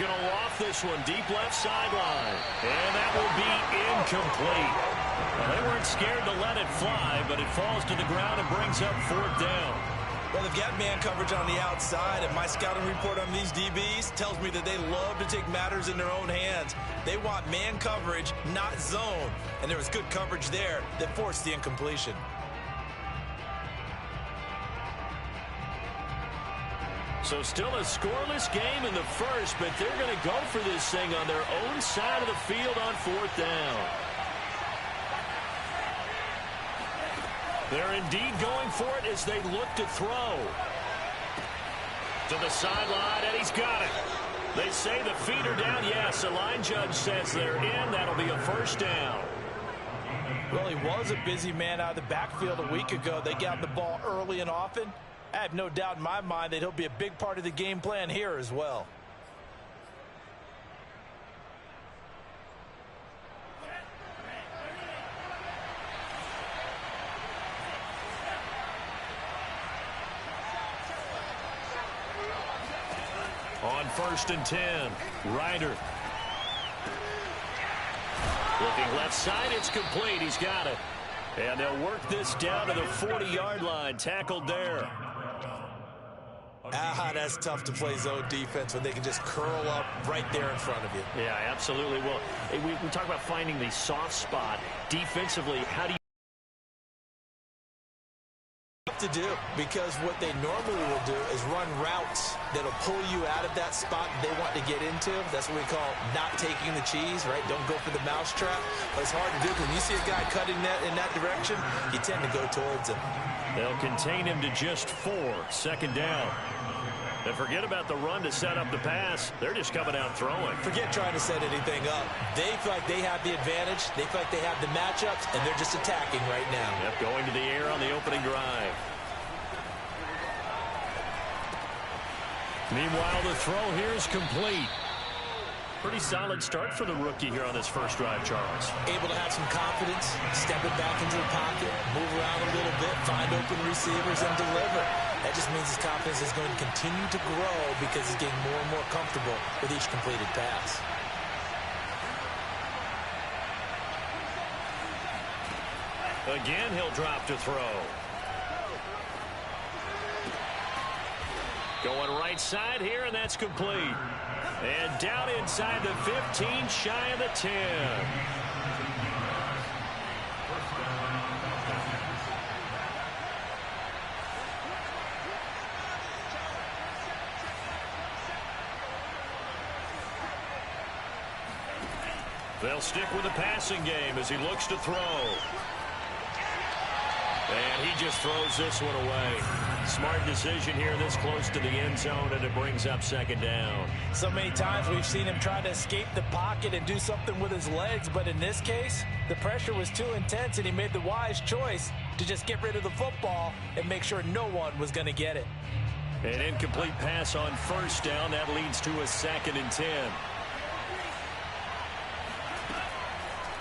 going to loft this one deep left sideline. And that will be incomplete. Well, they weren't scared to let it fly, but it falls to the ground and brings up 4th down. Well, they've got man coverage on the outside, and my scouting report on these DBs tells me that they love to take matters in their own hands. They want man coverage, not zone. And there was good coverage there that forced the incompletion. So still a scoreless game in the first, but they're going to go for this thing on their own side of the field on 4th down. They're indeed going for it as they look to throw. To the sideline, and he's got it. They say the feet are down. Yes, the line judge says they're in. That'll be a 1st down. Well, he was a busy man out of the backfield a week ago. They got the ball early and often. I have no doubt in my mind that he'll be a big part of the game plan here as well. On 1st and 10, Ryder. Looking left side, it's complete. He's got it. And they'll work this down to the 40-yard line. Tackled there. That's tough to play zone defense when they can just curl up right there in front of you. Yeah, absolutely. Well, we talk about finding the soft spot. Defensively, how do you to do? Because what they normally will do is run routes that'll pull you out of that spot they want to get into. That's what we call not taking the cheese, right? Don't go for the mousetrap. But it's hard to do because when you see a guy cutting that in that direction, you tend to go towards him. They'll contain him to just 4. 2nd down. And forget about the run to set up the pass. They're just coming out throwing. Forget trying to set anything up. They feel like they have the advantage. They feel like they have the matchups, and they're just attacking right now. Yep, going to the air on the opening drive. Meanwhile, the throw here is complete. Pretty solid start for the rookie here on this first drive, Charles. Able to have some confidence, step it back into the pocket, move around a little bit, find open receivers, and deliver. That just means his confidence is going to continue to grow because he's getting more and more comfortable with each completed pass. Again, he'll drop to throw. Going right side here, and that's complete. And down inside the 15, shy of the 10. They'll stick with the passing game as he looks to throw. And he just throws this one away. Smart decision here this close to the end zone, and it brings up 2nd down. So many times we've seen him try to escape the pocket and do something with his legs, but in this case, the pressure was too intense, and he made the wise choice to just get rid of the football and make sure no one was going to get it. An incomplete pass on 1st down. That leads to a 2nd and 10.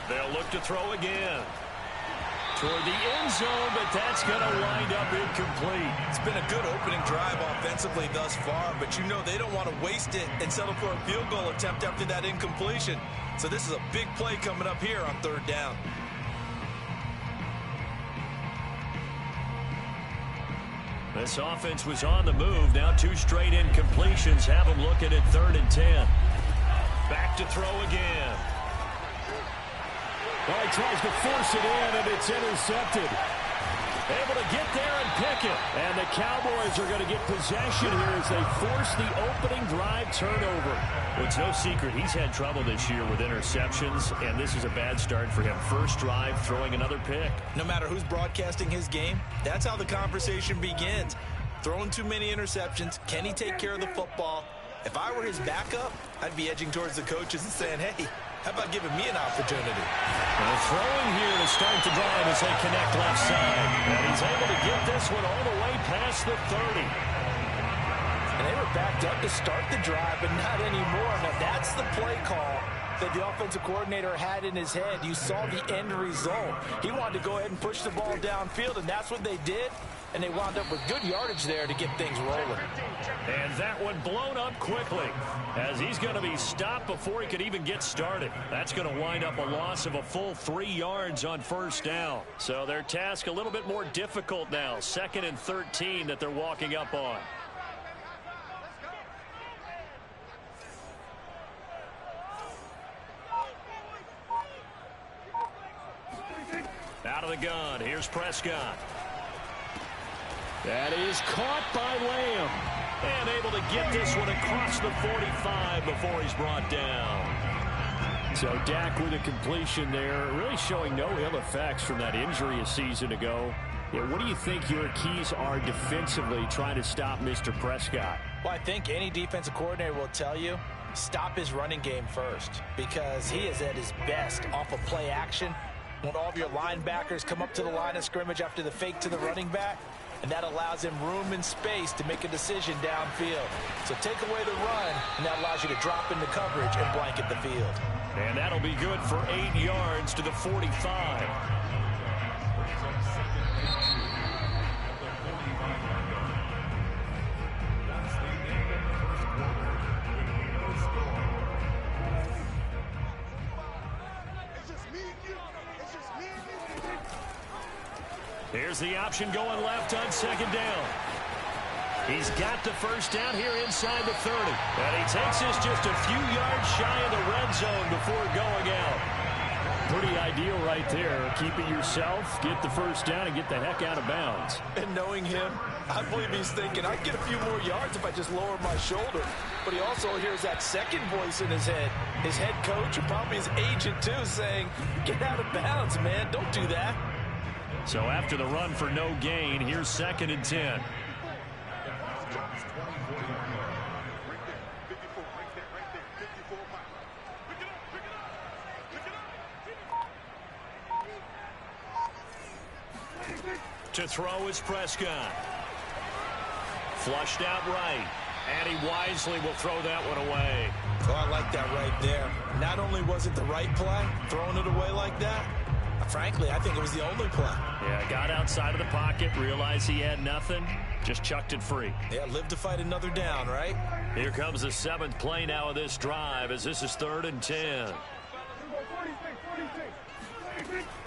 They'll look to throw again. Toward the end zone, but that's going to wind up incomplete. It's been a good opening drive offensively thus far, but you know they don't want to waste it and settle for a field goal attempt after that incompletion. So this is a big play coming up here on 3rd down. This offense was on the move. Now 2 straight incompletions have them looking at 3rd and 10. Back to throw again. Well, he tries to force it in, and it's intercepted. Able to get there and pick it. And the Cowboys are going to get possession here as they force the opening drive turnover. Well, it's no secret he's had trouble this year with interceptions, and this is a bad start for him. First drive, throwing another pick. No matter who's broadcasting his game, that's how the conversation begins. Throwing too many interceptions. Can he take care of the football? If I were his backup, I'd be edging towards the coaches and saying, hey, how about giving me an opportunity? Well, throwing here to start the drive as they connect left side. And he's able to get this one all the way past the 30. And they were backed up to start the drive, but not anymore. Now, that's the play call that the offensive coordinator had in his head. You saw the end result. He wanted to go ahead and push the ball downfield, and that's what they did. and they wound up with good yardage there to get things rolling. And that one blown up quickly as he's going to be stopped before he could even get started. That's going to wind up a loss of a full 3 yards on first down. So their task a little bit more difficult now. 2nd and 13 that they're walking up on. Out of the gun, here's Prescott. That is caught by Lamb. And able to get this one across the 45 before he's brought down. So Dak with a completion there, really showing no ill effects from that injury a season ago. Yeah, what do you think your keys are defensively trying to stop Mr. Prescott? Well, I think any defensive coordinator will tell you, stop his running game first, because he is at his best off of play action. When all of your linebackers come up to the line of scrimmage after the fake to the running back, and that allows him room and space to make a decision downfield. So take away the run, and that allows you to drop into coverage and blanket the field. And that'll be good for 8 yards to the 45. Here's the option going left on 2nd down. He's got the first down here inside the 30. And he takes this just a few yards shy of the red zone before going out. Pretty ideal right there. Keep it yourself, get the first down, and get the heck out of bounds. And knowing him, I believe he's thinking, I'd get a few more yards if I just lower my shoulder. But he also hears that second voice in his head. His head coach and probably his agent, too, saying, get out of bounds, man. Don't do that. So after the run for no gain, here's 2nd and 10. To throw is Prescott. Flushed out right. And he wisely will throw that one away. Oh, I like that right there. Not only was it the right play, throwing it away like that, frankly, I think it was the only play. Yeah, got outside of the pocket, realized he had nothing, just chucked it free. Yeah, live to fight another down, right? Here comes the 7th play now of this drive as this is 3rd and 10.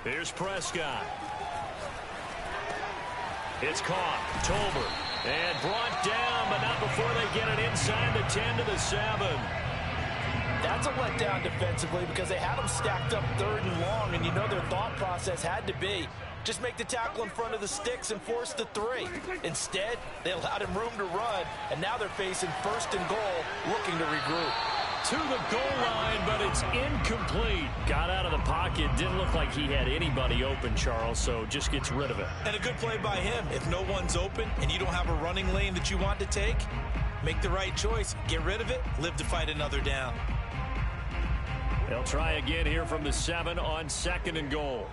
Here's Prescott. It's caught. Tolbert. And brought down, but not before they get it inside the 10 to the 7. That's a letdown defensively because they had them stacked up 3rd and long, and you know their thought process had to be just make the tackle in front of the sticks and force the 3. Instead, they allowed him room to run, and now they're facing 1st and goal, looking to regroup. To the goal line, but it's incomplete. Got out of the pocket. Didn't look like he had anybody open, Charles, so just gets rid of it. And a good play by him. If no one's open and you don't have a running lane that you want to take, make the right choice. Get rid of it. Live to fight another down. They'll try again here from the 7 on 2nd and goal.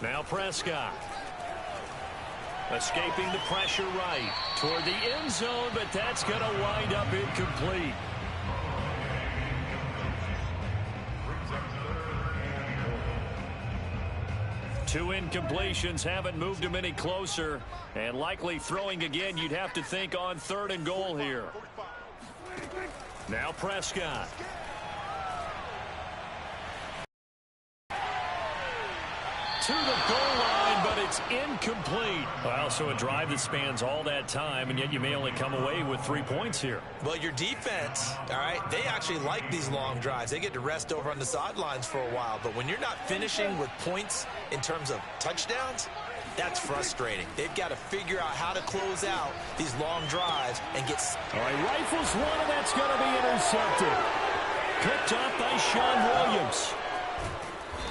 Now Prescott. Escaping the pressure right toward the end zone, but that's going to wind up incomplete. Two incompletions haven't moved him any closer, and likely throwing again, you'd have to think on 3rd and goal here. Now Prescott. To the goal line, but it's incomplete. Well, so a drive that spans all that time, and yet you may only come away with 3 points here. Well, your defense, all right, they actually like these long drives. They get to rest over on the sidelines for a while. But when you're not finishing with points in terms of touchdowns, that's frustrating. They've got to figure out how to close out these long drives and get... All right, rifles one, and that's going to be intercepted. Picked up by Sean Williams.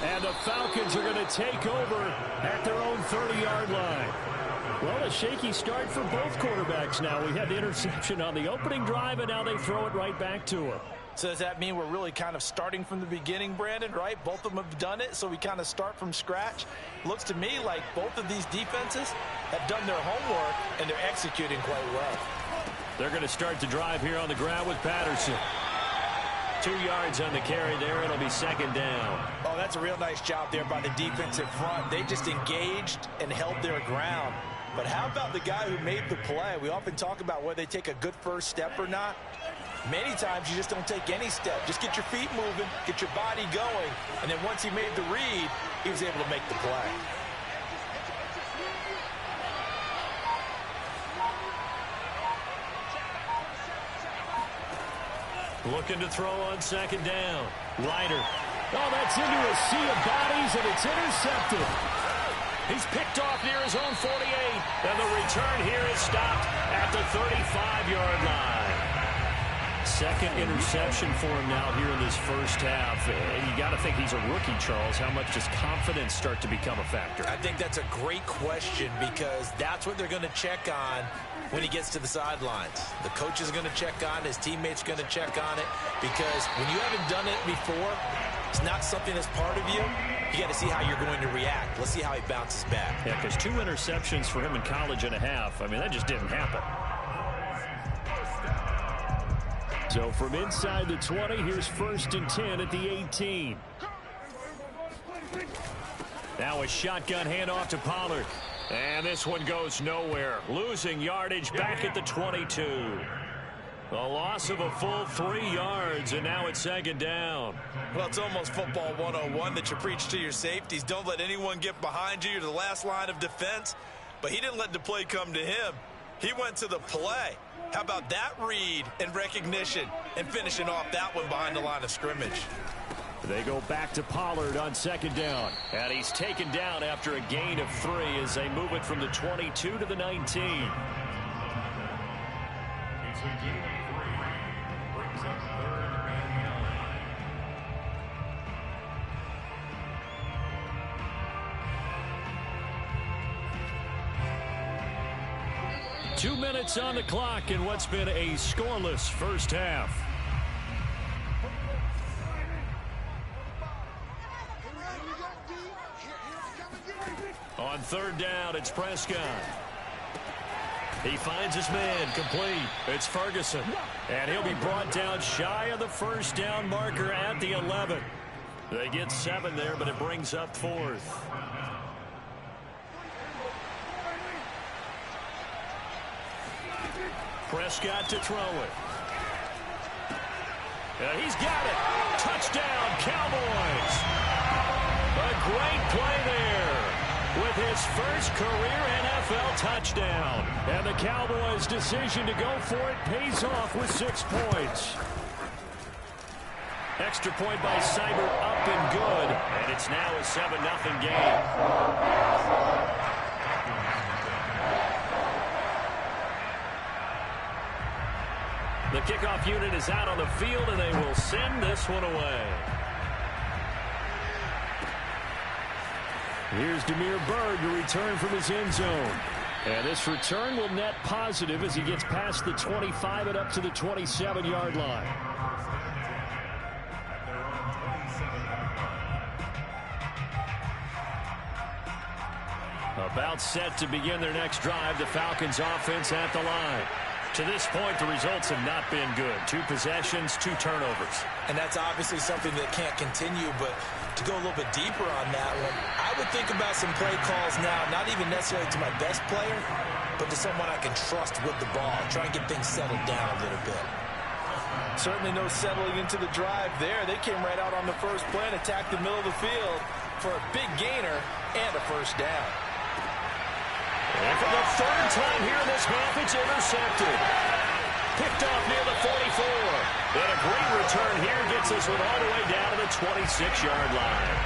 And the Falcons are going to take over at their own 30-yard line. Well, a shaky start for both quarterbacks now. We had the interception on the opening drive, and now they throw it right back to him. So does that mean we're really kind of starting from the beginning, Brandon, right? Both of them have done it, so we kind of start from scratch. Looks to me like both of these defenses have done their homework, and they're executing quite well. They're going to start the drive here on the ground with Patterson. 2 yards on the carry there. It'll be second down. Oh, that's a real nice job there by the defensive front. They just engaged and held their ground. But how about the guy who made the play? We often talk about whether they take a good first step or not. Many times you just don't take any step. Just get your feet moving, get your body going, and then once he made the read, he was able to make the play. Looking to throw on second down. Ryder. Oh, that's into a sea of bodies, and it's intercepted. He's picked off near his own 48, and the return here is stopped at the 35-yard line. Second interception for him now here in this first half. And you got to think he's a rookie, Charles. How much does confidence start to become a factor? I think that's a great question because that's what they're going to check on when he gets to the sidelines. The coach is going to check on it. His teammates are going to check on it because when you haven't done it before, it's not something that's part of you. You got to see how you're going to react. Let's see how he bounces back. Yeah, because 2 interceptions for him in college and a half. I mean, that just didn't happen. So from inside the 20, here's 1st and 10 at the 18. Now a shotgun handoff to Pollard. And this one goes nowhere. Losing yardage back at the 22. A loss of a full 3 yards, and now it's second down. Well, it's almost football 101 that you preach to your safeties. Don't let anyone get behind you. You're the last line of defense. But he didn't let the play come to him. He went to the play. How about that read and recognition and finishing off that one behind the line of scrimmage? They go back to Pollard on second down. And he's taken down after a gain of 3 as they move it from the 22 to the 19. 2 minutes on the clock in what's been a scoreless first half. On third down, it's Prescott. He finds his man, complete. It's Ferguson. And he'll be brought down shy of the first down marker at the 11. They get 7 there, but it brings up 4th. Prescott to throw it. He's got it. Touchdown, Cowboys. A great play there with his first career NFL touchdown. And the Cowboys' decision to go for it pays off with 6 points. Extra point by Cyber up and good. And it's now a 7-0 game. The kickoff unit is out on the field, and they will send this one away. Here's Damiere Byrd to return from his end zone. And this return will net positive as he gets past the 25 and up to the 27-yard line. About set to begin their next drive, the Falcons offense at the line. To this point, the results have not been good. 2 possessions, 2 turnovers. And that's obviously something that can't continue, but to go a little bit deeper on that one, I would think about some play calls now, not even necessarily to my best player, but to someone I can trust with the ball. Try and get things settled down a little bit. Certainly no settling into the drive there. They came right out on the first play and attacked the middle of the field for a big gainer and a first down. And for the 3rd time here in this half, it's intercepted. Picked off near the 44. And a great return here gets this one all the way down to the 26-yard line.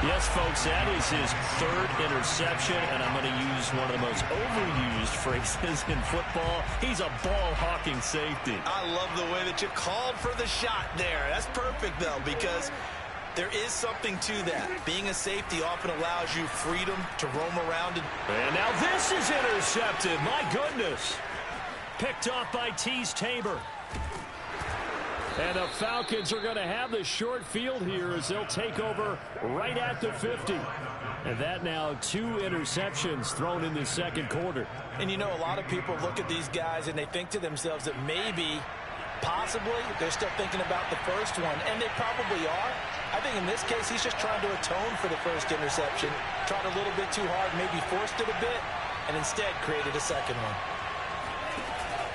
Yes, folks, that is his 3rd interception, and I'm going to use one of the most overused phrases in football. He's a ball-hawking safety. I love the way that you called for the shot there. That's perfect, though, because there is something to that. Being a safety often allows you freedom to roam around. And now this is intercepted. My goodness. Picked off by Teez Tabor. And the Falcons are going to have the short field here as they'll take over right at the 50. And that now 2 interceptions thrown in the second quarter. And you know, a lot of people look at these guys and they think to themselves that maybe Possibly. They're still thinking about the first one, and they probably are. I think in this case, he's just trying to atone for the first interception. Tried a little bit too hard, maybe forced it a bit, and instead created a second one.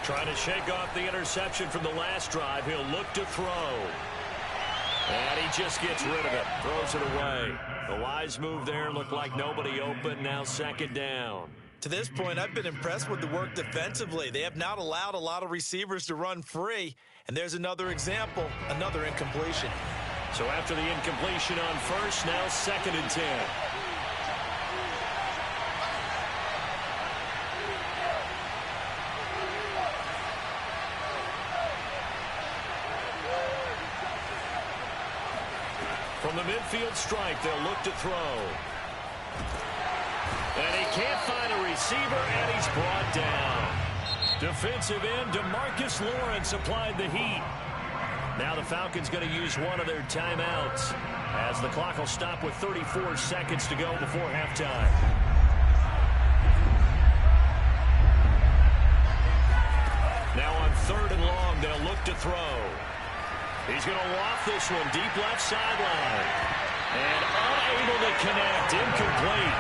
Trying to shake off the interception from the last drive. He'll look to throw. And he just gets rid of it. Throws it away. The wise move there. Looked like nobody open. Now second down. To this point, I've been impressed with the work defensively. They have not allowed a lot of receivers to run free. And there's another example, another incompletion. So after the incompletion on first, now second and 10. From the midfield stripe, they'll look to throw. And he can't find a receiver, and he's brought down. Defensive end DeMarcus Lawrence applied the heat. Now the Falcons going to use one of their timeouts as the clock will stop with 34 seconds to go before halftime. Now on third and long, they'll look to throw. He's going to loft this one deep left sideline. And unable to connect. Incomplete.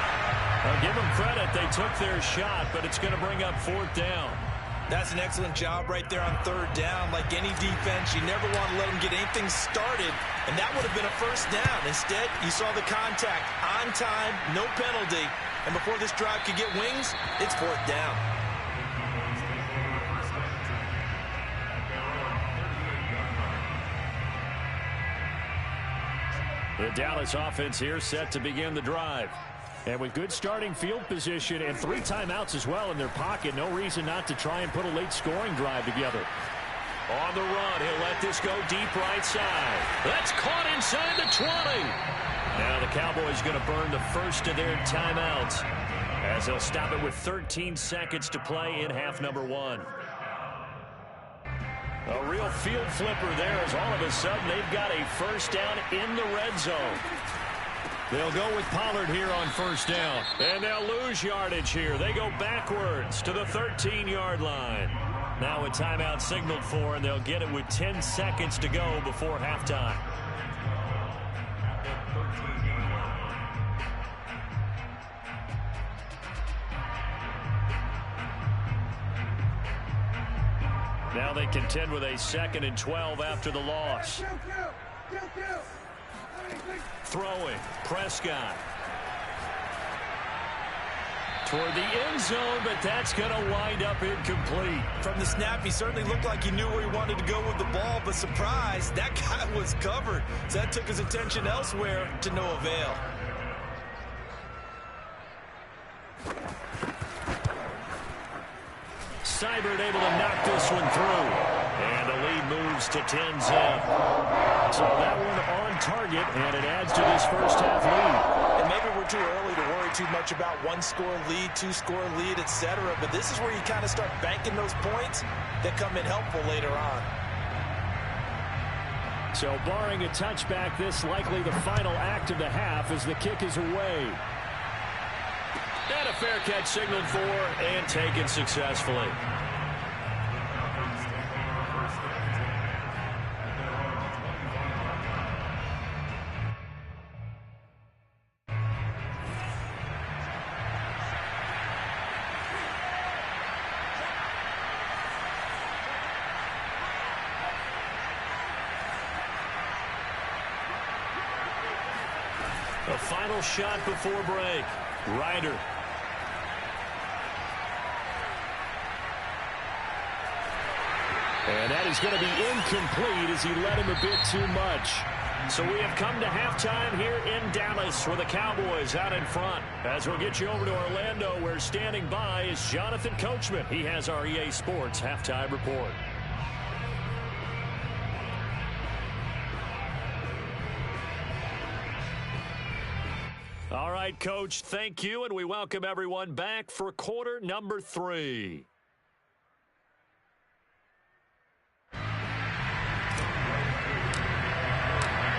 I'll give them credit. They took their shot, but it's going to bring up fourth down. That's an excellent job right there on third down. Like any defense, you never want to let them get anything started, and that would have been a first down. Instead, you saw the contact on time, no penalty, and before this drive could get wings, it's fourth down. The Dallas offense here set to begin the drive. And with good starting field position and 3 timeouts as well in their pocket, no reason not to try and put a late scoring drive together. On the run, he'll let this go deep right side. That's caught inside the 20. Now the Cowboys going to burn the first of their timeouts as they'll stop it with 13 seconds to play in half number 1. A real field flipper there as all of a sudden they've got a first down in the red zone. They'll go with Pollard here on first down. And they'll lose yardage here. They go backwards to the 13-yard line. Now a timeout signaled for, and they'll get it with 10 seconds to go before halftime. Now they contend with a 2nd and 12 after the loss. Throwing, Prescott. Toward the end zone, but that's going to wind up incomplete. From the snap, he certainly looked like he knew where he wanted to go with the ball, but surprise, that guy was covered. So that took his attention elsewhere to no avail. Seibert able to knock this one through. And the lead moves to 10-zip. So that one on target, and it adds to this first half lead. And maybe we're too early to worry too much about 1-score lead, 2-score lead, etc. But this is where you kind of start banking those points that come in helpful later on. So barring a touchback, this likely the final act of the half as the kick is away. And a fair catch signaled for and taken successfully. A final shot before break. Ryder. And that is going to be incomplete as he led him a bit too much. So we have come to halftime here in Dallas where the Cowboys out in front. As we'll get you over to Orlando where standing by is Jonathan Coachman. He has our EA Sports halftime report. All right, Coach, thank you, and we welcome everyone back for quarter number 3.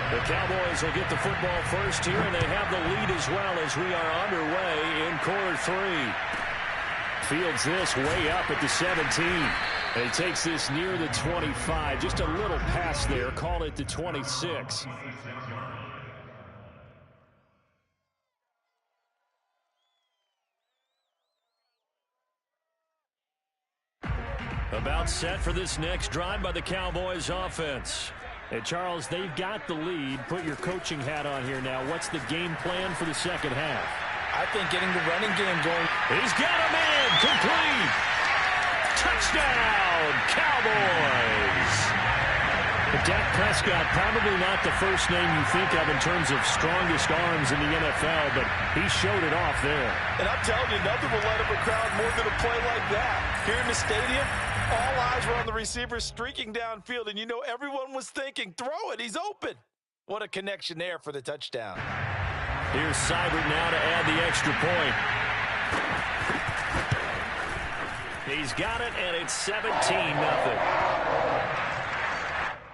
The Cowboys will get the football first here, and they have the lead as well as we are underway in quarter 3. Fields this way up at the 17. And he takes this near the 25. Just a little pass there. Call it the 26. About set for this next drive by the Cowboys offense. And Charles, they've got the lead. Put your coaching hat on here now. What's the game plan for the second half? I think getting the running game going. He's got a man complete. Touchdown, Cowboys. Dak Prescott, probably not the first name you think of in terms of strongest arms in the NFL, but he showed it off there. And I'm telling you, nothing will light up a crowd more than a play like that. Here in the stadium, all eyes were on the receiver streaking downfield, and you know everyone was thinking, throw it, he's open. What a connection there for the touchdown. Here's Seibert now to add the extra point. He's got it, and it's 17-0.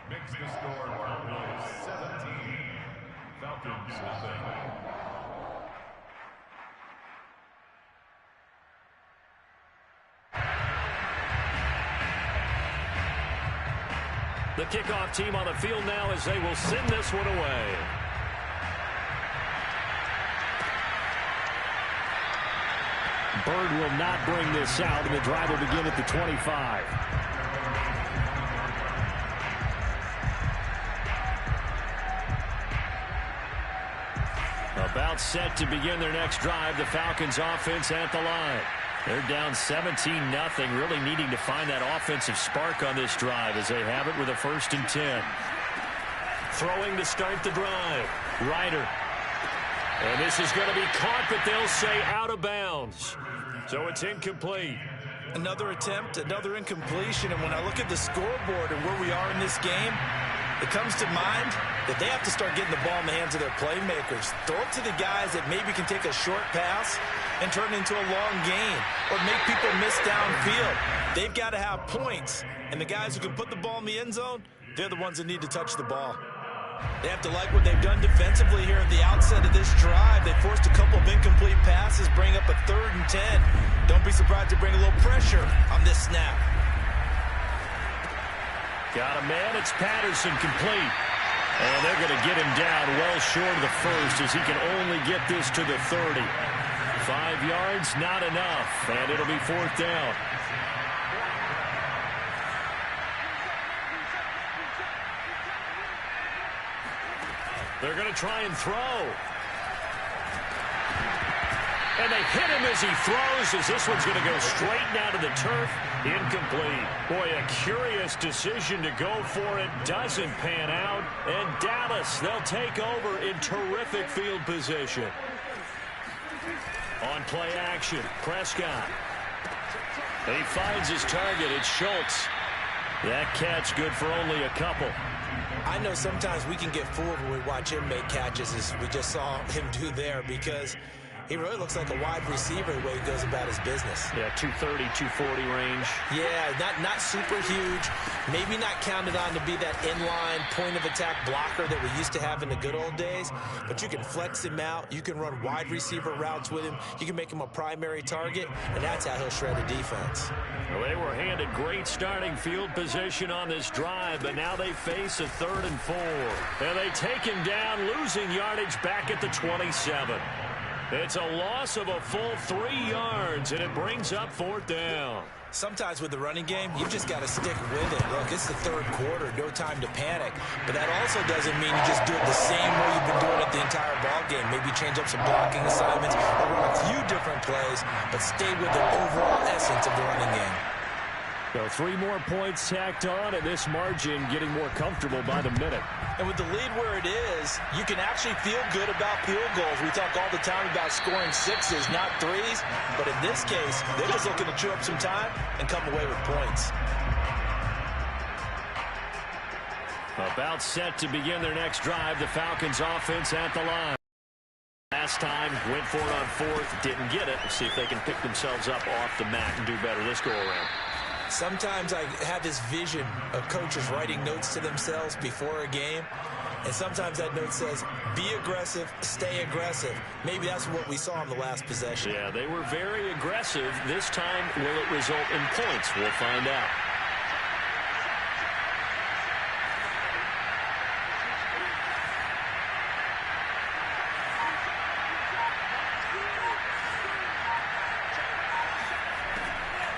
Makes the score 17. Falcons nothing. The kickoff team on the field now as they will send this one away. Bird will not bring this out, and the drive will begin at the 25. About set to begin their next drive, the Falcons offense at the line. They're down 17-0, really needing to find that offensive spark on this drive as they have it with a 1st and 10. Throwing to start the drive. Ryder. And this is going to be caught, but they'll say out of bounds. So it's incomplete. Another attempt, another incompletion, and when I look at the scoreboard and where we are in this game, it comes to mind that they have to start getting the ball in the hands of their playmakers. Throw it to the guys that maybe can take a short pass and turn it into a long gain or make people miss downfield. They've got to have points, and the guys who can put the ball in the end zone, they're the ones that need to touch the ball. They have to like what they've done defensively here at the outset of this drive. They forced a couple of incomplete passes, bring up a 3rd and 10. Don't be surprised to bring a little pressure on this snap. Got a man, it's Patterson complete. And they're going to get him down well short of the 1st as he can only get this to the 30. 5 yards, not enough, and it'll be 4th down. They're going to try and throw. And they hit him as he throws, as this one's going to go straight down to the turf. Incomplete. Boy, a curious decision to go for it. Doesn't pan out. And Dallas, they'll take over in terrific field position. On play action, Prescott. He finds his target. It's Schultz. That catch good for only a couple. I know sometimes we can get fooled when we watch him make catches, as we just saw him do there, because he really looks like a wide receiver the way he goes about his business. Yeah, 230, 240 range. Yeah, not super huge. Maybe not counted on to be that inline point-of-attack blocker that we used to have in the good old days. But you can flex him out. You can run wide receiver routes with him. You can make him a primary target, and that's how he'll shred a defense. Well, they were handed great starting field position on this drive, but now they face a 3rd and 4. And they take him down, losing yardage back at the 27. It's a loss of a full 3 yards, and it brings up 4th down. Sometimes with the running game, you've just got to stick with it. Look, it's the 3rd quarter, no time to panic. But that also doesn't mean you just do it the same way you've been doing it the entire ball game. Maybe change up some blocking assignments or run a few different plays, but stay with the overall essence of the running game. So 3 more points tacked on, and this margin getting more comfortable by the minute. And with the lead where it is, you can actually feel good about field goals. We talk all the time about scoring 6s, not 3s. But in this case, they're just looking to chew up some time and come away with points. About set to begin their next drive, the Falcons offense at the line. Last time, went for it on 4th, didn't get it. We'll see if they can pick themselves up off the mat and do better this go-around. Sometimes I have this vision of coaches writing notes to themselves before a game, and sometimes that note says, be aggressive, stay aggressive. Maybe that's what we saw in the last possession. Yeah, they were very aggressive. This time, will it result in points? We'll find out.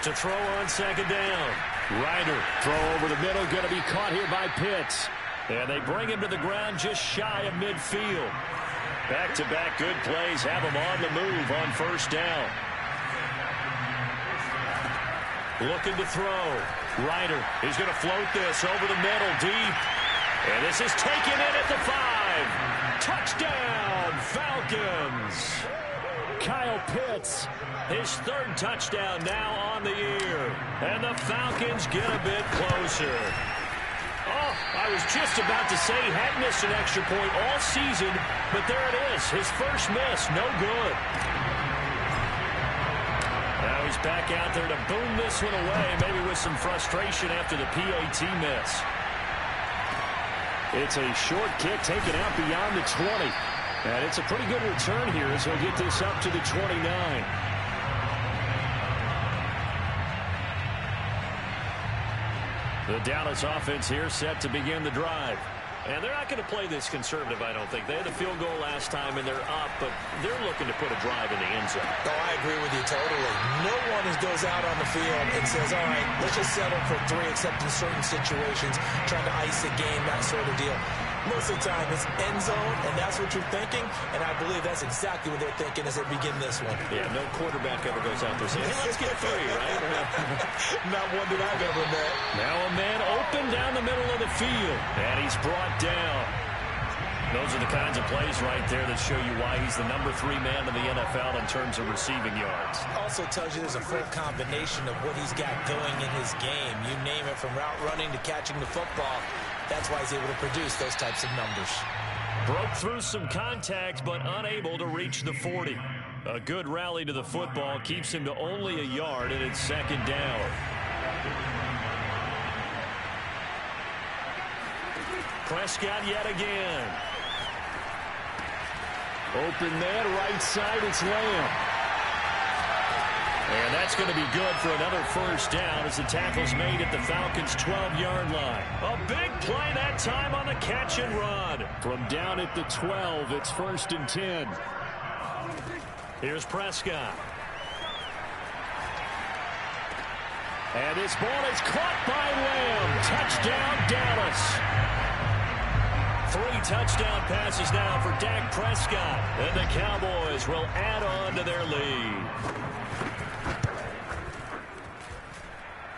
To throw on second down. Ryder, throw over the middle, going to be caught here by Pitts. And they bring him to the ground just shy of midfield. Back-to-back good plays have him on the move on first down. Looking to throw. Ryder, he's going to float this over the middle, deep. And this is taken in at the 5. Touchdown, Falcons. Kyle Pitts, his third touchdown now on the year. And the Falcons get a bit closer. Oh, I was just about to say he hadn't missed an extra point all season, but there it is, his first miss, no good. Now he's back out there to boom this one away, maybe with some frustration after the PAT miss. It's a short kick taken out beyond the 20. And it's a pretty good return here as he'll get this up to the 29. The Dallas offense here set to begin the drive. And they're not going to play this conservative, I don't think. They had a field goal last time, and they're up, but they're looking to put a drive in the end zone. Oh, I agree with you totally. No one goes out on the field and says, all right, let's just settle for 3, except in certain situations, trying to ice a game, that sort of deal. Most of the time, it's end zone, and that's what you're thinking, and I believe that's exactly what they're thinking as they begin this one. Yeah, no quarterback ever goes out there saying, hey, let's get 3, right? Not one that I've ever met. Now a man open down the middle of the field, and he's brought down. Those are the kinds of plays right there that show you why he's the number 3 man in the NFL in terms of receiving yards. Also tells you there's a full combination of what he's got going in his game. You name it, from route running to catching the football. That's why he's able to produce those types of numbers. Broke through some contact, but unable to reach the 40. A good rally to the football keeps him to only a yard, and it's second down. Prescott yet again. Open man, right side, it's Lamb. And that's going to be good for another first down as the tackle's made at the Falcons' 12-yard line. A big play that time on the catch and run. From down at the 12, it's 1st and 10. Here's Prescott. And this ball is caught by Lamb. Touchdown, Dallas. 3 touchdown passes now for Dak Prescott. And the Cowboys will add on to their lead.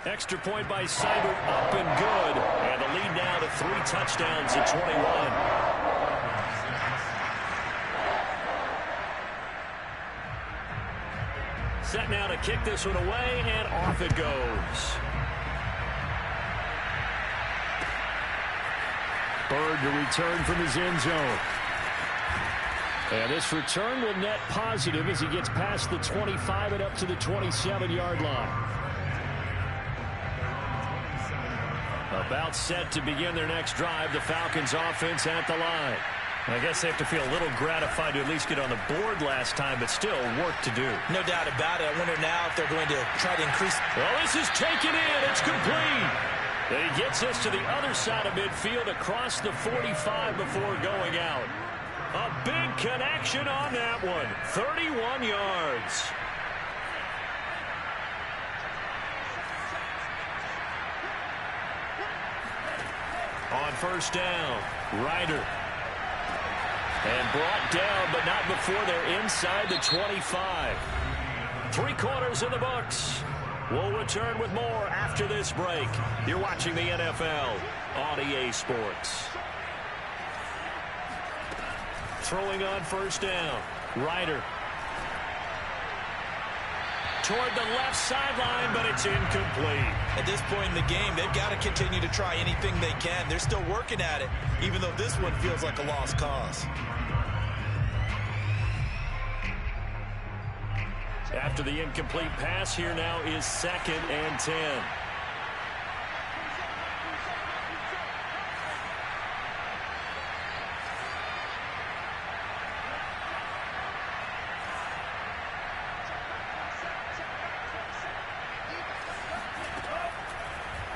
Extra point by Seibert, up and good. And the lead now to 3 touchdowns at 21. Set now to kick this one away, and off it goes. Bird to return from his end zone. And this return will net positive as he gets past the 25 and up to the 27-yard line. About set to begin their next drive, the Falcons offense at the line. I guess they have to feel a little gratified to at least get on the board last time, but still work to do. No doubt about it. I wonder now if they're going to try to increase. Well, this is taken in. It's complete. And he gets us to the other side of midfield across the 45 before going out. A big connection on that one. 31 yards. On first down, Ryder. And brought down, but not before they're inside the 25. 3 quarters in the books. We'll return with more after this break. You're watching the NFL on EA Sports. Throwing on first down, Ryder. Toward the left sideline, but it's incomplete. At this point in the game, they've got to continue to try anything they can. They're still working at it, even though this one feels like a lost cause. After the incomplete pass, here now is 2nd and 10.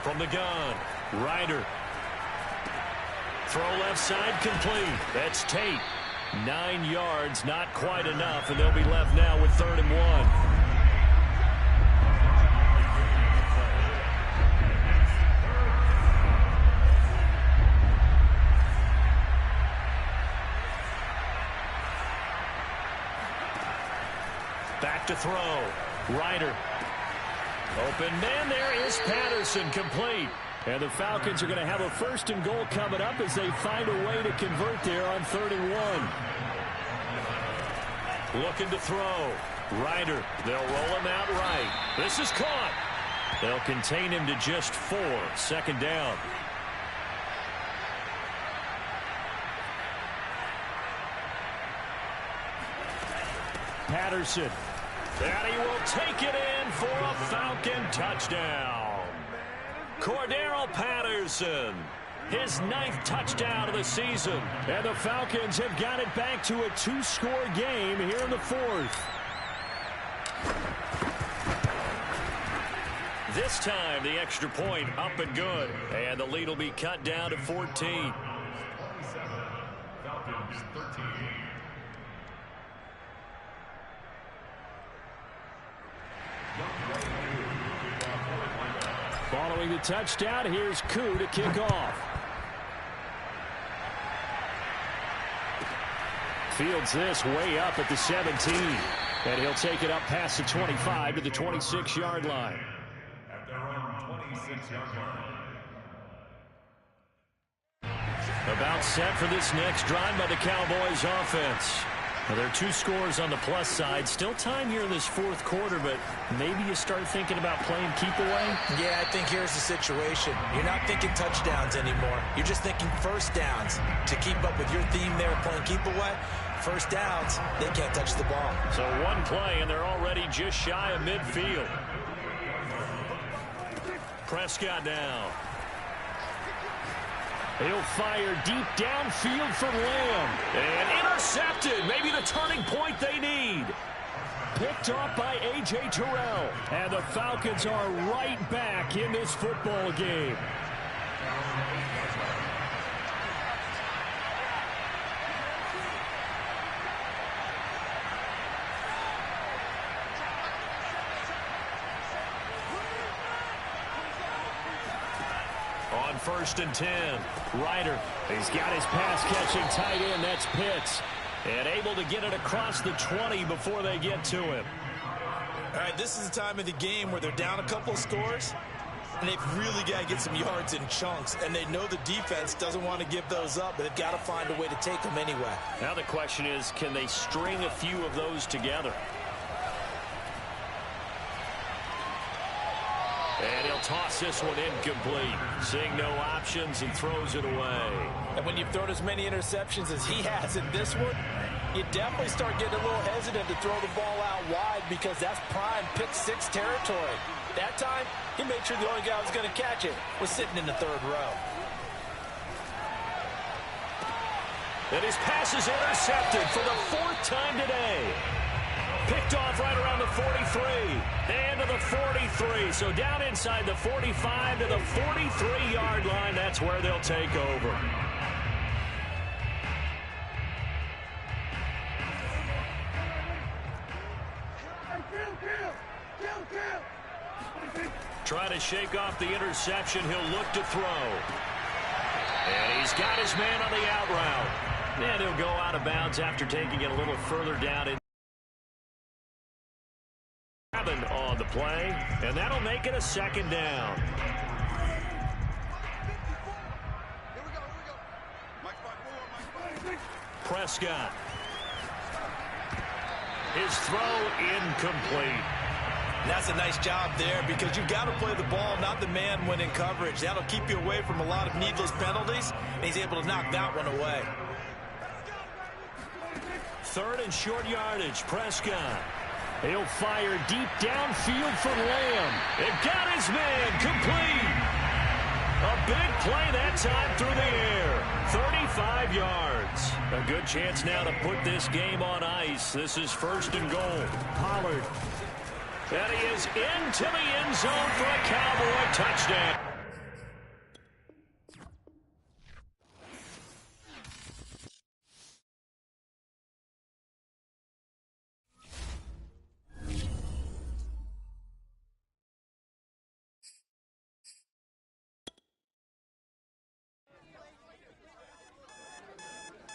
From the gun, Ryder. Throw left side complete. That's Tate. 9 yards, not quite enough, and they'll be left now with 3rd and 1. to throw. Ryder. Open man, there is Patterson, complete. And the Falcons are going to have a 1st and goal coming up as they find a way to convert there on 31. Looking to throw. Ryder. They'll roll him out right. This is caught. They'll contain him to just 4. 2nd down. Patterson. And he will take it in for a Falcon touchdown. Cordero Patterson, his 9th touchdown of the season. And the Falcons have got it back to a 2-score game here in the 4th. This time, the extra point up and good. And the lead will be cut down to 14. 27, Falcons 13. Following the touchdown, here's Koo to kick off. Fields this way up at the 17. And he'll take it up past the 25 to the 26-yard line. At their own 26-yard line. About set for this next drive by the Cowboys offense. Well, there are 2 scores on the plus side. Still time here in this 4th quarter, but maybe you start thinking about playing keep away? Yeah, I think here's the situation. You're not thinking touchdowns anymore. You're just thinking 1st downs. To keep up with your theme there playing keep away, 1st downs, they can't touch the ball. So 1 play, and they're already just shy of midfield. Prescott down. He'll fire deep downfield for Lamb. And intercepted. Maybe the turning point they need. Picked off by A.J. Terrell. And the Falcons are right back in this football game. On 1st and 10, Ryder. He's got his pass-catching tight end. That's Pitts. And able to get it across the 20 before they get to him. All right, this is the time of the game where they're down a couple of scores, and they've really got to get some yards in chunks, and they know the defense doesn't want to give those up, but they've got to find a way to take them anyway. Now the question is, can they string a few of those together? And he'll toss this one incomplete. Seeing no options and throws it away. And when you've thrown as many interceptions as he has in this one, you definitely start getting a little hesitant to throw the ball out wide because that's prime pick-6 territory. That time, he made sure the only guy who was going to catch it was sitting in the 3rd row. And his pass is intercepted for the 4th time today. Picked off right around the 43 and to the 43. So down inside the 45 to the 43-yard line. That's where they'll take over. Trying to shake off the interception. He'll look to throw. And he's got his man on the out route. And he'll go out of bounds after taking it a little further down in. On the play, and that'll make it a 2nd down. Prescott. His throw incomplete. That's a nice job there because you've got to play the ball, not the man when in coverage. That'll keep you away from a lot of needless penalties, and he's able to knock that one away. 3rd and short yardage, Prescott. He'll fire deep downfield for Lamb. It got his man complete. A big play that time through the air. 35 yards. A good chance now to put this game on ice. This is 1st and goal. Pollard. And he is into the end zone for a Cowboy touchdown.